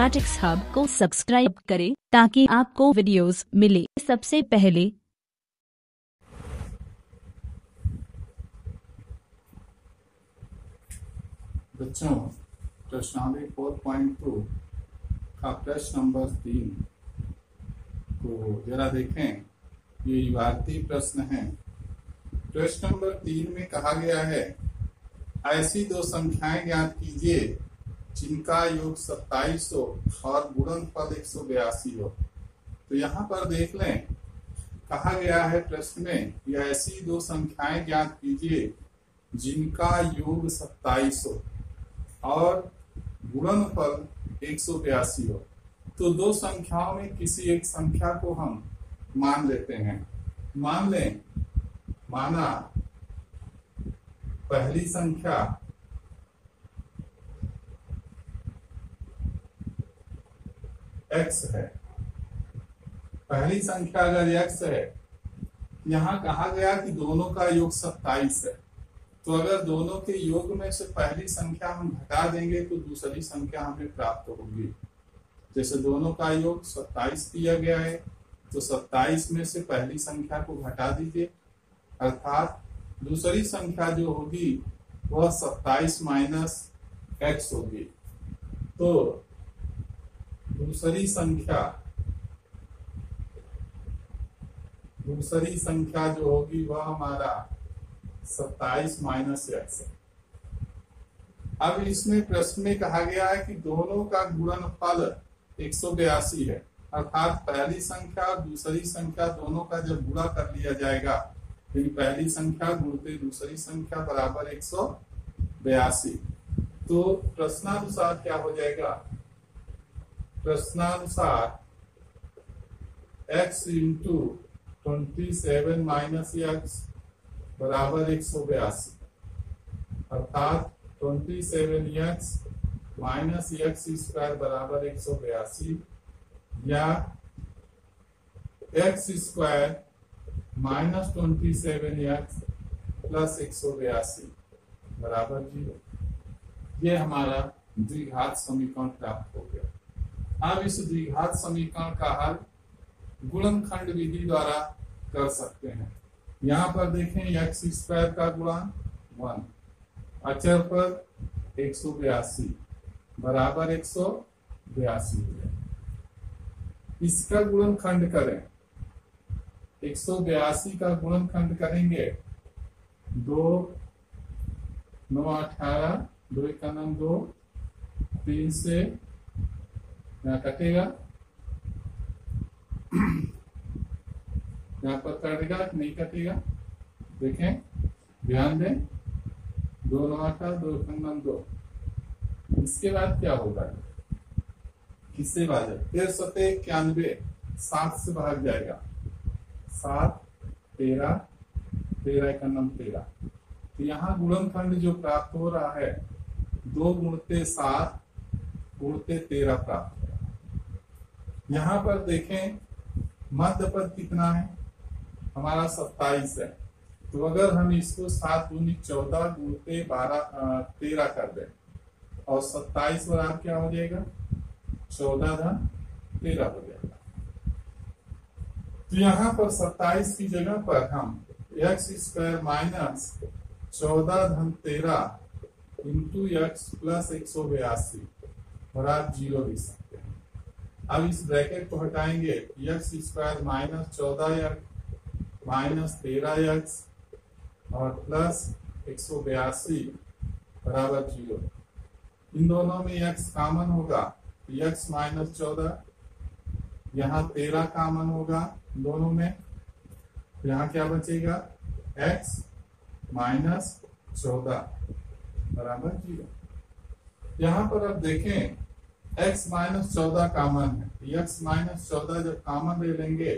Mathematics hub को subscribe करें ताकि आपको वीडियोस मिले सबसे पहले। बच्चों, प्रश्नावली 4.2 का प्रश्न नंबर 3 को जरा देखें। ये युगार्थी प्रश्न है। प्रश्न नंबर 3 में कहा गया है, ऐसी दो संख्याएं ज्ञात कीजिए जिनका योग 2700 और गुणनफल 182 हो। तो यहाँ पर देख लें, कहा गया है प्रश्न में कि ऐसी दो संख्याएं ज्ञात कीजिए जिनका योग 2700 और गुणनफल 182 हो। तो दो संख्याओं में किसी एक संख्या को हम मान लेते हैं। मान लें, माना पहली संख्या x है। पहली संख्या अगर x है, यहाँ कहा गया कि दोनों का योग 27 है। तो अगर दोनों के योग में से पहली संख्या हम घटा देंगे तो दूसरी संख्या हमें प्राप्त होगी। जैसे दोनों का योग 27 दिया गया है, तो 27 में से पहली संख्या को घटा दीजिए, अर्थात दूसरी संख्या जो होगी वह 27 माइनस x होगी। तो दूसरी संख्या जो होगी वह हमारा 27 माइनस x है। अब इसमें प्रश्न में कहा गया है कि दोनों का गुणनफल 182 है, अर्थात पहली संख्या और दूसरी संख्या दोनों का जब गुणा कर लिया जाएगा, तो पहली संख्या गुणते दूसरी संख्या बराबर 182। तो प्रश्नानुसार क्या हो जाएगा? प्रश्नानुसार x इंटू 27 माइनस x बराबर 182, अर्थात 27x माइनस x स्क्वायर बराबर 182, या x square minus 27x plus 182 बराबर 0। ये हमारा द्विघात समीकरण प्राप्त हो गया। अब इस द्विघात समीकरण का हल गुणनखंड विधि द्वारा कर सकते हैं। यहाँ पर देखें, x स्क्वायर का गुणांक 1, अचर पर 182 बराबर 182 हो गया। इसका गुणनखंड करें, 182 का गुणनखंड करेंगे, 2 9 18, 2 1 2, 3 से यहाँ कटेगा, यहाँ पर कटेगा कि नहीं कटेगा, देखें, ध्यान दें, 2 9 18, 2 1 2। इसके बाद क्या होगा? किससे भाग जाए? 13 91 7 से भाग जाएगा, 7 13 13 1 13। तो यहाँ गुणनखंड जो प्राप्त हो रहा है 2 गुणते 7 गुणते 13 प्राप्त हो रहा है। यहाँ पर देखें, मध्य पद कितना है? हमारा 27 है। तो अगर हम इसको 7 दूनी 14 गुणते 13 कर दें, और 27 बराबर क्या हो जाएगा? 14 धन 13 हो जाएगा। तो यहाँ पर 27 की जगह पर हम x स्क्वायर माइनस 14 धन 13 इंटू x प्लस 182 बराबर 0 लिख सकते हैं। अब इस ब्रैकेट को हटाएंगे, x square minus 14x minus 13x और प्लस 182 बराबर 0। इन दोनों में x कॉमन होगा, x माइनस 14, यहाँ 13 कॉमन होगा दोनों में, यहाँ क्या बचेगा? x माइनस 14 बराबर 0। यहाँ पर अब देखें, x माइनस 14 कॉमन है, x माइनस 14 जब कॉमन ले लेंगे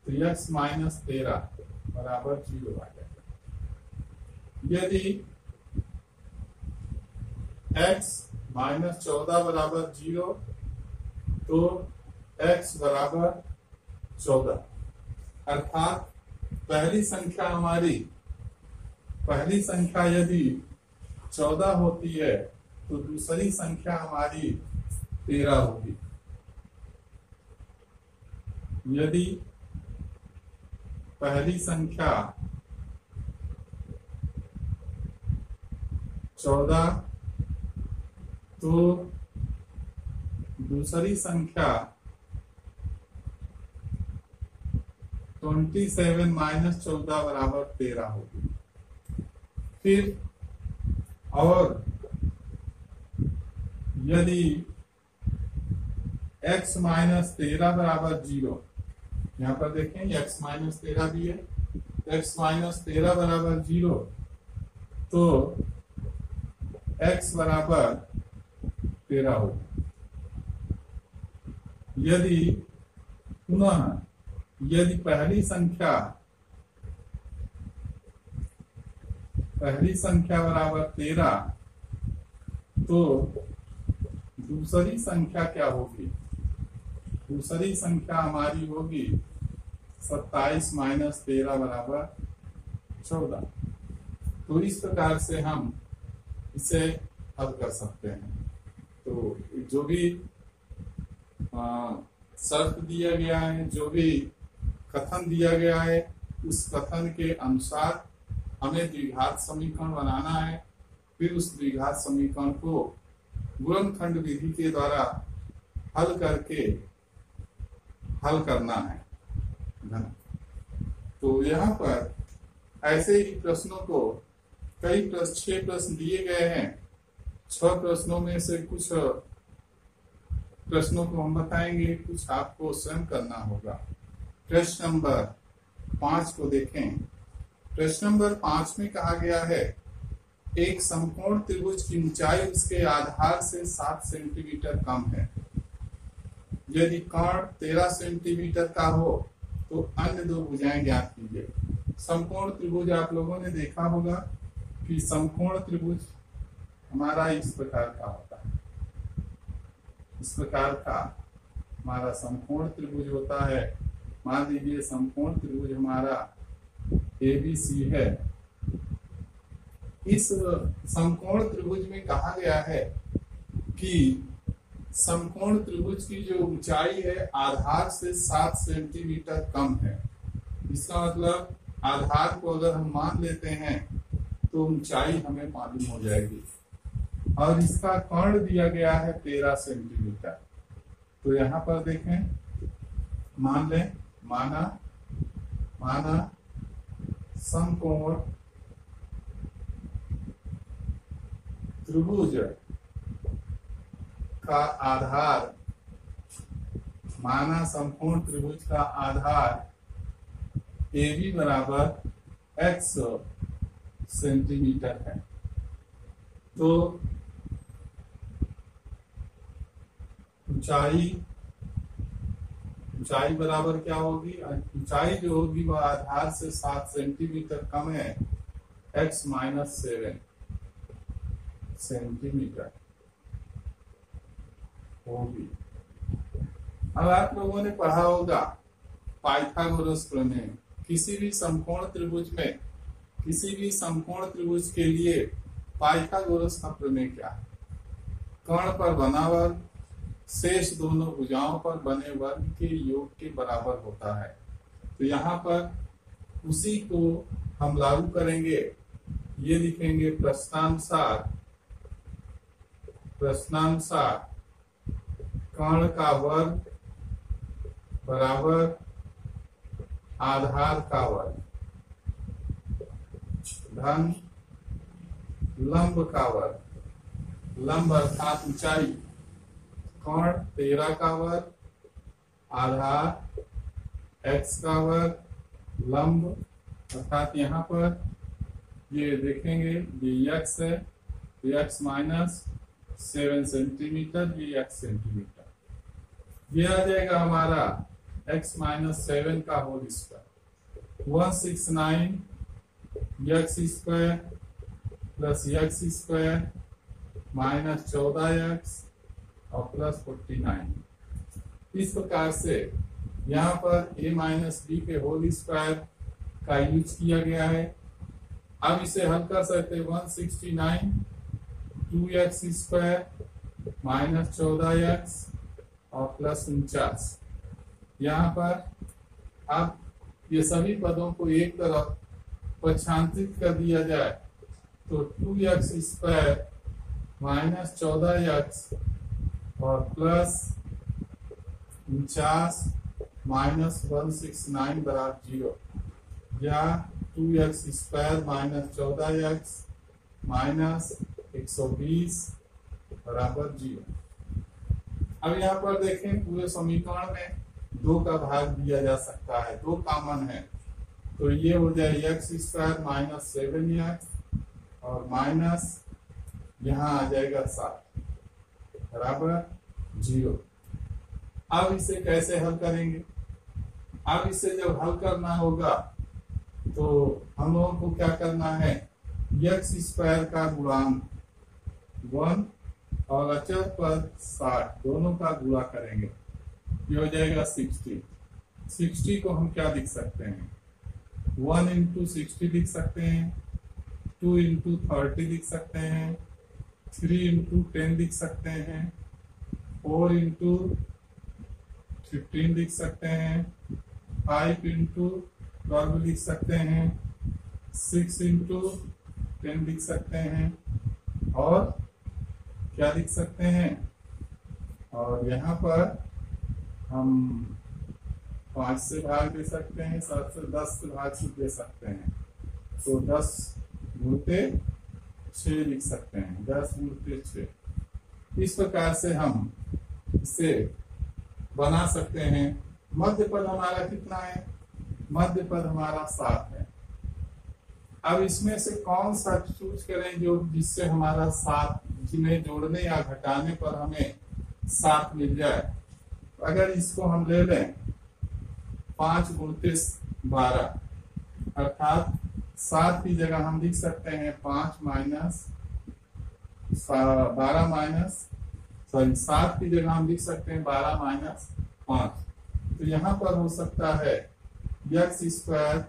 तो x माइनस 13 बराबर 0 आ जाएगा। यदि x माइनस 14 बराबर 0, तो x बराबर 14, अर्थात पहली संख्या यदि 14 होती है तो दूसरी संख्या हमारी 13 होगी। यदि पहली संख्या 14 तो दूसरी संख्या 27 माइनस 14 बराबर 13 होगी। फिर और यदि x माइनस 13 बराबर 0, यहाँ पर देखें x माइनस 13 भी है, x माइनस 13 बराबर 0 तो x बराबर 13 होगा। यदि पुनः यदि पहली संख्या बराबर 13 तो दूसरी संख्या क्या होगी? दूसरी संख्या हमारी होगी 27 माइनस 13 बराबर 14। तो इस प्रकार से हम इसे हल कर सकते हैं। तो जो भी शर्त दिया गया है, जो भी कथन दिया गया है, उस कथन के अनुसार हमें द्विघात समीकरण बनाना है। फिर उस द्विघात समीकरण को गुणनखंड विधि के द्वारा हल करके हल करना है। तो यहाँ पर ऐसे ही प्रश्नों को कई 6 प्रश्न दिए गए हैं। 6 प्रश्नों में से कुछ प्रश्नों को हम बताएंगे, कुछ आपको स्वयं करना होगा। प्रश्न नंबर 5 को देखें। प्रश्न नंबर 5 में कहा गया है एक समकोण त्रिभुज की ऊंचाई उसके आधार से 7 सेंटीमीटर कम है। यदि कोण 13 सेंटीमीटर का हो तो अन्य दो भुजाएं ज्ञात कीजिए। समकोण त्रिभुज आप लोगों ने देखा होगा कि समकोण त्रिभुज हमारा इस प्रकार का होता है। इस प्रकार का हमारा समकोण त्रिभुज होता है। मान लीजिए समकोण त्रिभुज हमारा ABC है। इस समकोण त्रिभुज में कहा गया है कि समकोण त्रिभुज की जो ऊंचाई है आधार से 7 सेंटीमीटर कम है। इसका मतलब आधार को अगर हम मान लेते हैं तो ऊंचाई हमें मालूम हो जाएगी। और इसका कोण दिया गया है 13 सेंटीमीटर। तो यहाँ पर देखें, मान लें, माना समकोण त्रिभुज का आधार, माना समकोण त्रिभुज का आधार AB बराबर x सेंटीमीटर है। तो ऊंचाई बराबर क्या होगी? ऊंचाई जो होगी वह आधार से 7 सेंटीमीटर कम है, x माइनस 7 सेंटीमीटर होगी। अब आप लोगों ने पढ़ा होगा पाइथागोरस प्रमेय। किसी भी समकोण त्रिभुज के लिए पाइथागोरस का प्रमेय क्या है? कर्ण पर बना वर्ग शेष दोनों भुजाओं पर बने वर्ग के योग के बराबर होता है। तो यहाँ पर उसी को हम लागू करेंगे। ये लिखेंगे प्रश्नानुसार कर्ण का वर्ग बराबर आधार का वर्ग धन लंब का वर्ग। लंब अर्थात ऊंचाई, कोण 13 का वर्ग, आधार x का वर्ग, लंब अर्थात यहाँ पर ये देखेंगे ये x है, ये x माइनस 7 सेंटीमीटर, ये x सेंटीमीटर। ये आ जाएगा हमारा x माइनस 7 का whole square 169 x square plus x square minus 14x और प्लस 49। इस प्रकार से यहाँ पर a माइनस बी के होल स्क्वायर का यूज किया गया है। अब इसे हल कर सकते 169 2x स्क्वायर -14x और +49। यहाँ पर अब ये सभी पदों को एक तरफ पक्षांतरित कर दिया जाए तो 2x स्क्वायर -14x और +49 -169 बराबर 0, या 2x स्क्वायर -14x -120 बराबर 0। अब यहाँ पर देखें, पूरे समीकरण में 2 का भाग दिया जा सकता है, 2 कॉमन है, तो ये हो जाए x स्क्वायर -7x और माइनस यहाँ आ जाएगा 7 बराबर 0। अब इसे कैसे हल करेंगे? अब इसे जब हल करना होगा तो हम लोगों को क्या करना है, x स्क्वायर का गुणांक 1 और अचर पद 60 दोनों का गुणा करेंगे, ये हो जाएगा 60। 60 को हम क्या लिख सकते हैं, 1 इंटू 60 लिख सकते हैं, 2 इंटू 30 लिख सकते हैं, 3 इंटू 10 लिख सकते हैं, 4 इंटू 15 लिख सकते हैं, 5 इंटू 12 लिख सकते हैं, 6 इंटू 10 लिख सकते हैं, और क्या लिख सकते हैं, और यहाँ पर हम 5 से भाग दे सकते हैं, 7 से 10 से भाग से दे सकते हैं, तो 10 गुणते 6 लिख सकते हैं, 10 गुणते 6। इस प्रकार से हम इसे बना सकते हैं। मध्य पद हमारा कितना है, मध्य पद हमारा 7 है। अब इसमें से कौन सा चूज करें जो जिससे हमारा 7, जिन्हें जोड़ने या घटाने पर हमें 7 मिल जाए। अगर इसको हम ले लें 5 गुणते 12, अर्थात 7 की जगह हम लिख सकते हैं 7 की जगह हम लिख सकते हैं 12 - 5। तो यहाँ पर हो सकता है x स्क्वायर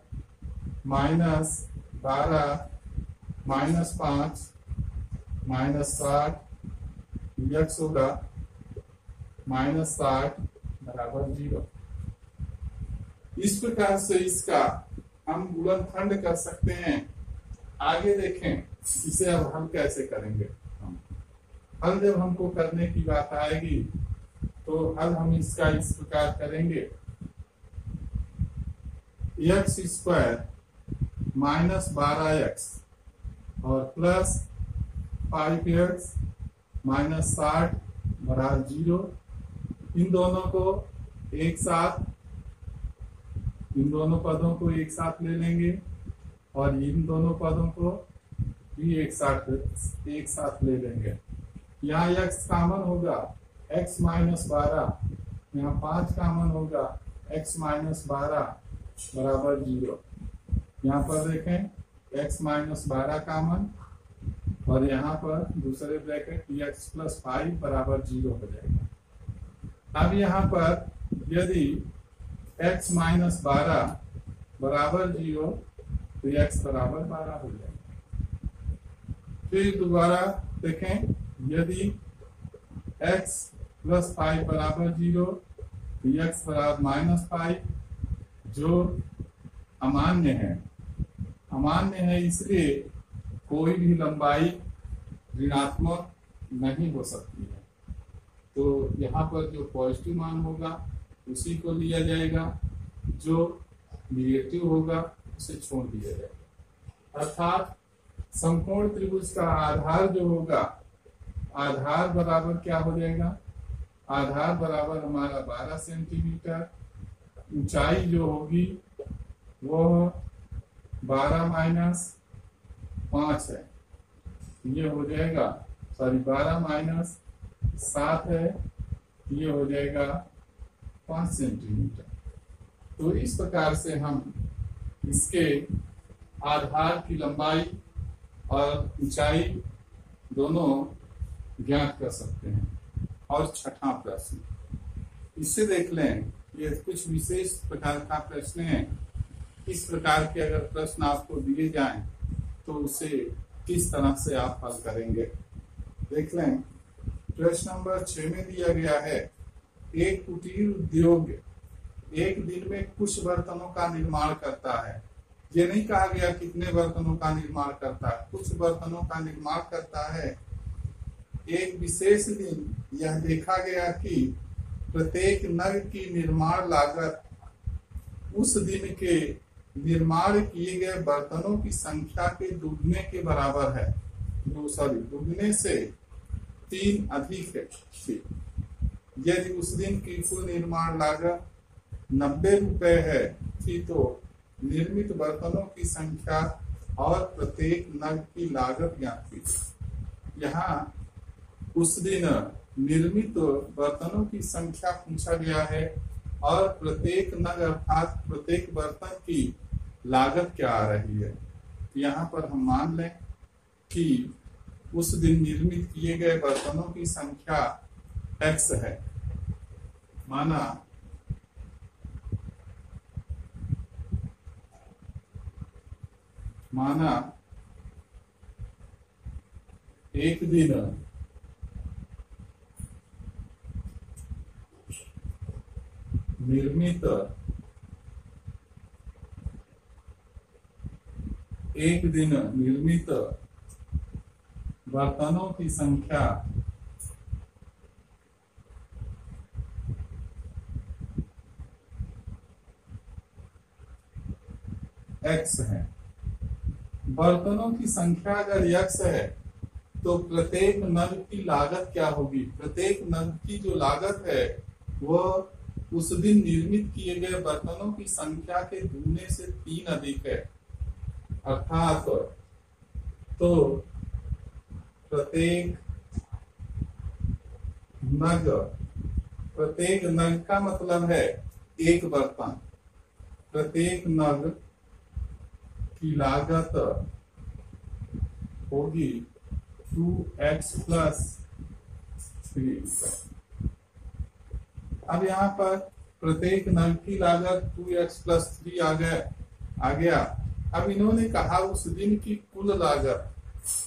-12 -5 -60 x होगा -60 बराबर 0। इस प्रकार से इसका हम गुणनखंड कर सकते हैं। आगे देखें इसे अब हल कैसे करेंगे। हल जब हमको करने की बात आएगी तो हल हम इसका इस प्रकार करेंगे, x स्क्वायर -12x और +5x -60 बराबर 0। इन दोनों को एक साथ, इन दोनों पदों को एक साथ ले लेंगे और इन दोनों पदों को भी एक साथ ले लेंगे। यहाँ x कॉमन होगा, x -12, यहाँ 5 कॉमन होगा, x -12 बराबर 0। यहाँ पर देखें x -12 कॉमन और यहाँ पर दूसरे ब्रैकेट x +5 बराबर 0 हो जाएगा। अब यहाँ पर यदि x -12 बराबर 0 तो x बराबर 12 हो जाएगा। फिर दोबारा देखें, यदि x +5 बराबर 0 तो x बराबर -5, जो अमान्य है। अमान्य है इसलिए कोई भी लंबाई ऋणात्मक नहीं हो सकती है, तो यहाँ पर जो पॉजिटिव मान होगा उसी को लिया जाएगा, जो निगेटिव होगा उसे छोड़ दिया जाएगा। अर्थात समकोण त्रिभुज का आधार जो होगा, आधार बराबर क्या हो जाएगा, आधार बराबर हमारा 12 सेंटीमीटर, ऊंचाई जो होगी वो 12 - 5 है, ये हो जाएगा 12 - 7 है, ये हो जाएगा 5 सेंटीमीटर। तो इस प्रकार से हम इसके आधार की लंबाई और ऊंचाई दोनों ज्ञात कर सकते हैं। और छठा प्रश्न, इसे देख लें, ये कुछ विशेष प्रकार का प्रश्न है। इस प्रकार के अगर प्रश्न आपको दिए जाएं तो उसे किस तरह से आप हल करेंगे, देख लें। प्रश्न नंबर 6 में दिया गया है, एक कुटीर उद्योग एक दिन में कुछ बर्तनों का निर्माण करता है। ये नहीं कहा गया कितने बर्तनों का निर्माण करता है, कुछ बर्तनों का निर्माण करता है। एक विशेष दिन यह देखा गया कि प्रत्येक नग की निर्माण लागत उस दिन के निर्माण किए गए बर्तनों की संख्या के दुगने के बराबर है। दुगने से 3 अधिक है। यदि उस दिन की कुल निर्माण लागत 90 रुपए है थी तो निर्मित बर्तनों की संख्या और प्रत्येक नग की लागत ज्ञात कीजिए। यहाँ उस दिन निर्मित बर्तनों की संख्या पूछा गया है और प्रत्येक नग अर्थात प्रत्येक बर्तन की लागत क्या आ रही है। यहाँ पर हम मान लें कि उस दिन निर्मित किए गए बर्तनों की संख्या x है। माना एक दिन निर्मित बर्तनों की संख्या x है। बर्तनों की संख्या अगर x है तो प्रत्येक नग की लागत क्या होगी। प्रत्येक नग की जो लागत है वह उस दिन निर्मित किए गए बर्तनों की संख्या के दुगने से 3 अधिक है। अर्थात तो प्रत्येक नग का मतलब है एक बर्तन। प्रत्येक नग की लागत होगी 2x + 3। अब यहाँ पर प्रत्येक नग की लागत 2x + 3 आ गया। अब इन्होंने कहा उस दिन की कुल लागत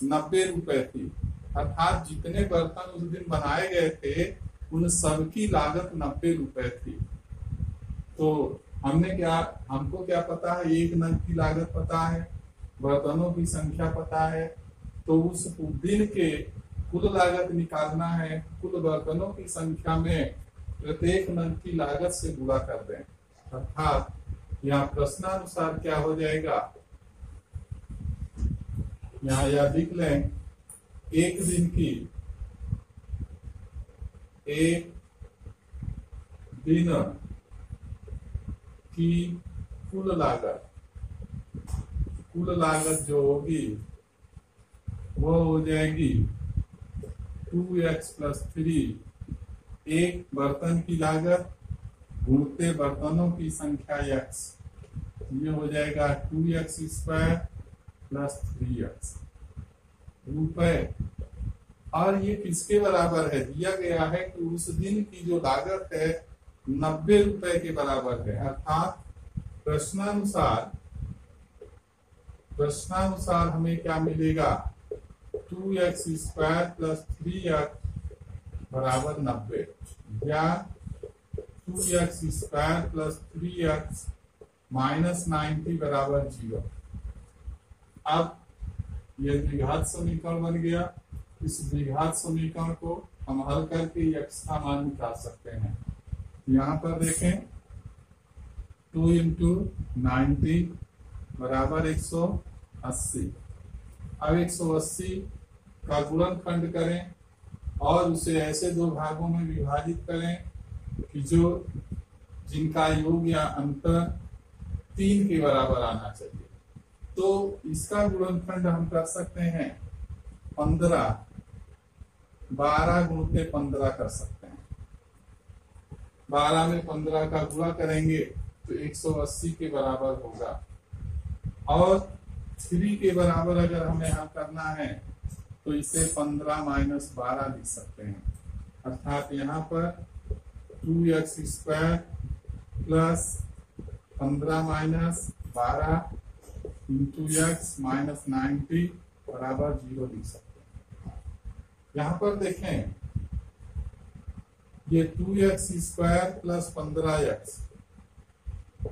90 रुपए थी, अर्थात जितने बर्तन उस दिन बनाए गए थे उन सब की लागत 90 रुपए थी। तो हमको क्या पता है, एक नग की लागत पता है, बर्तनों की संख्या पता है, तो उस दिन के कुल लागत निकालना है। कुल बर्तनों की संख्या में प्रत्येक नग की लागत से गुणा कर दें, अर्थात यहाँ प्रश्नानुसार क्या हो जाएगा, यहाँ यह लिख लें, एक दिन की कुल लागत जो होगी वो हो जाएगी 2x + 3। एक बर्तन की लागत गुणते बर्तनों की संख्या x, ये हो जाएगा 2x² + 3x रुपए। और ये किसके बराबर है, दिया गया है कि उस दिन की जो लागत है 90 रुपए के बराबर है। अर्थात प्रश्नानुसार हमें क्या मिलेगा, 2x² + 3x बराबर 90 या 2x² + 3x - 90 बराबर 0। अब यह द्विघात समीकरण बन गया। इस द्विघात समीकरण को हम हल करके x का मान निकाल सकते हैं। यहाँ पर देखें 2 × 90 बराबर 180। अब 180 का गुणनखंड करें और उसे ऐसे 2 भागों में विभाजित करें कि जिनका योग या अंतर 3 के बराबर आना चाहिए। तो इसका गुणनखंड हम कर सकते हैं 12 × 15 कर सकते हैं। 12 में 15 का गुणा करेंगे तो 180 के बराबर होगा। और 3 के बराबर अगर हमें यहाँ करना है तो इसे 15 - 12 लिख सकते हैं। अर्थात यहाँ पर 2x² + 15 - 12 × x - 90 बराबर 0 लिख सकते हैं। यहाँ पर देखें ये 2x² plus 15x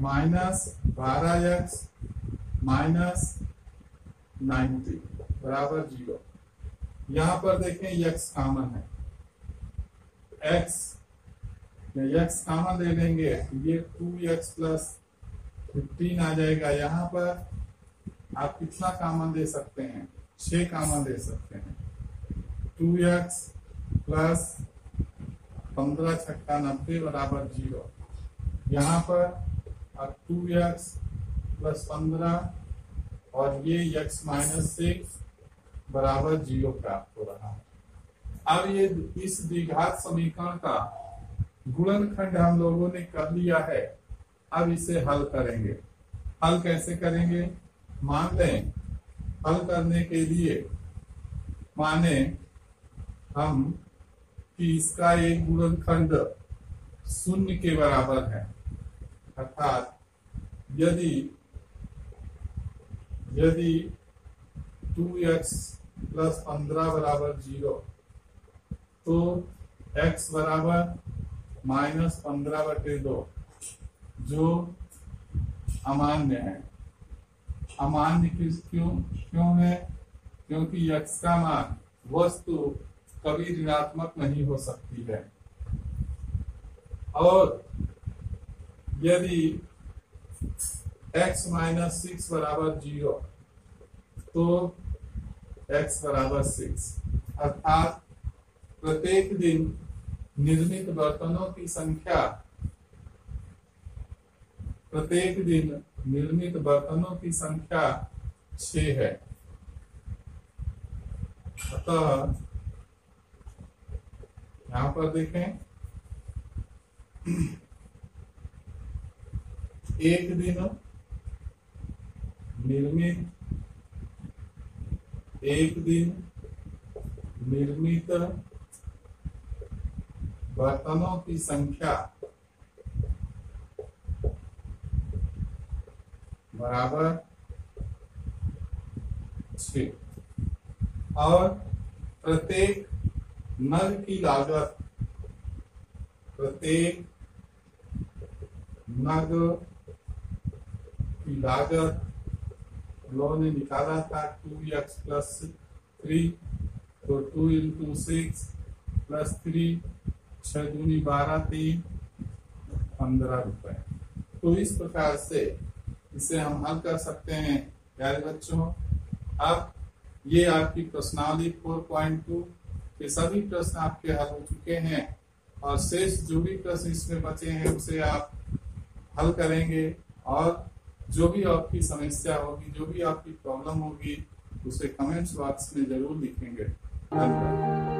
minus 12x minus 90 बराबर 0। यहां पर देखें x कॉमन है, x कॉमन ले लेंगे, ये 2x प्लस 15 आ जाएगा। यहाँ पर आप कितना कॉमन ले सकते हैं? 6 कॉमन ले सकते हैं। 2x प्लस 15 छक्का 90 बराबर 0। यहाँ पर अब 2x प्लस 15 और ये x माइनस 6 बराबर 0 प्राप्त हो रहा है। अब ये इस द्विघात समीकरण का गुणनखंड हम लोगों ने कर लिया है। अब इसे हल करेंगे। हल कैसे करेंगे? मान लें हल करने के लिए माने हम कि इसका एक गुणनखंड 0 के बराबर है, अर्थात यदि 2x प्लस 15 बराबर 0 तो x बराबर माइनस 15/2 जो अमान्य है। अमान्य क्यों है? क्योंकि x का मान वस्तु कभी ऋणात्मक नहीं हो सकती है। और यदि x माइनस 6 बराबर 0 तो x बराबर 6, अर्थात प्रत्येक दिन निर्मित बर्तनों की संख्या 6 है। अतः यहां पर देखें, एक दिन निर्मित बर्तनों की संख्या बराबर 6 और प्रत्येक नग की लागत लोगों ने निकाला था 2x प्लस 3, तो 2 इंटू 6 प्लस 3, 6 दूनी 12, 3 15 रुपए। तो इस प्रकार से इसे हम हल कर सकते हैं प्यारे बच्चों। अब ये आपकी प्रश्नावली 4.2 के सभी प्रश्न आपके हल हो चुके हैं और शेष जो भी प्रश्न इसमें बचे हैं उसे आप हल करेंगे और जो भी आपकी समस्या होगी, जो भी आपकी प्रॉब्लम होगी उसे कमेंट्स बॉक्स में जरूर लिखेंगे। धन्यवाद।